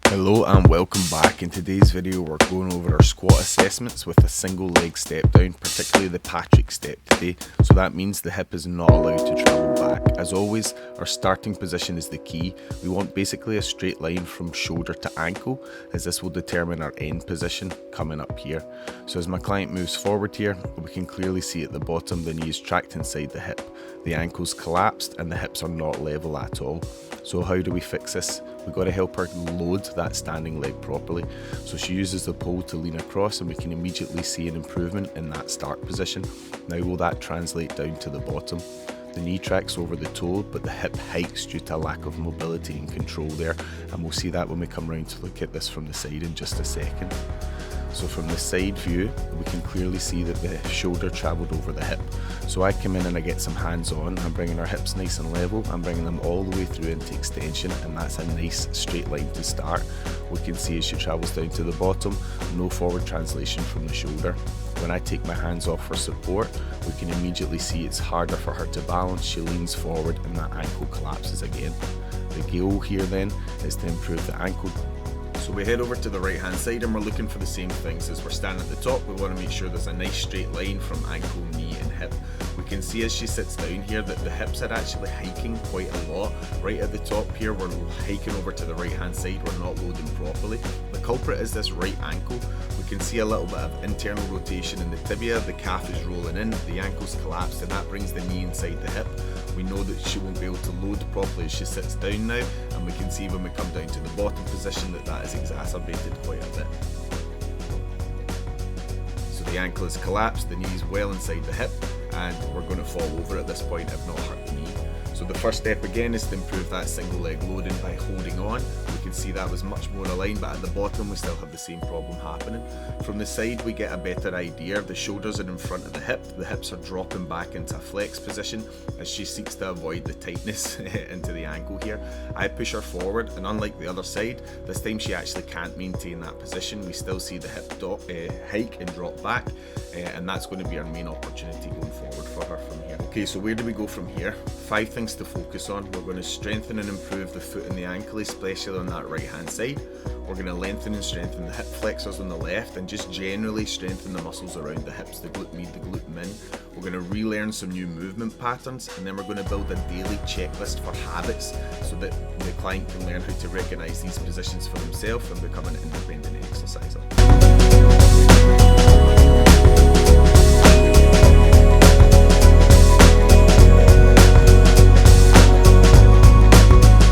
Hello and welcome back. In today's video we're going over our squat assessments with a single leg step down, particularly the Patrick step today. So that means the hip is not allowed to travel back. As always, our starting position is the key. We want basically a straight line from shoulder to ankle, as this will determine our end position coming up here. So as my client moves forward here, we can clearly see at the bottom the knee is tracked inside the hip. The ankle's collapsed and the hips are not level at all. So how do we fix this? We've got to help her load that standing leg properly. So she uses the pole to lean across and we can immediately see an improvement in that start position. Now will that translate down to the bottom? The knee tracks over the toe, but the hip hikes due to a lack of mobility and control there. And we'll see that when we come around to look at this from the side in just a second. So from the side view, we can clearly see that the shoulder travelled over the hip. So I come in and I get some hands on, I'm bringing our hips nice and level, I'm bringing them all the way through into extension, and that's a nice straight line to start. We can see as she travels down to the bottom, no forward translation from the shoulder. When I take my hands off for support, we can immediately see it's harder for her to balance, she leans forward and that ankle collapses again. The goal here then is to improve the ankle. So we head over to the right hand side and we're looking for the same things. As we're standing at the top, we want to make sure there's a nice straight line from ankle, knee and hip. We can see as she sits down here that the hips are actually hiking quite a lot. Right at the top here, we're hiking over to the right hand side, we're not loading properly. The culprit is this right ankle. We can see a little bit of internal rotation in the tibia, the calf is rolling in, the ankle's collapsed, and that brings the knee inside the hip. We know that she won't be able to load properly as she sits down now, and we can see when we come down to the bottom position that is exacerbated quite a bit. So the ankle is collapsed, the knee is well inside the hip, and we're going to fall over at this point if not hurt the knee. So the first step again is to improve that single leg loading by holding on. We can see that was much more aligned, but at the bottom we still have the same problem happening. From the side we get a better idea. The shoulders are in front of the hips are dropping back into a flex position as she seeks to avoid the tightness into the ankle here. I push her forward, and unlike the other side, this time she actually can't maintain that position. We still see the hip hike and drop back, and that's going to be our main opportunity going forward for her from here. Okay, so where do we go from here? 5 things to focus on. We're going to strengthen and improve the foot and the ankle, especially on that right hand side. We're going to lengthen and strengthen the hip flexors on the left and just generally strengthen the muscles around the hips, the glute med, the glute min. We're going to relearn some new movement patterns, and then we're going to build a daily checklist for habits so that the client can learn how to recognize these positions for themselves and become an independent exerciser.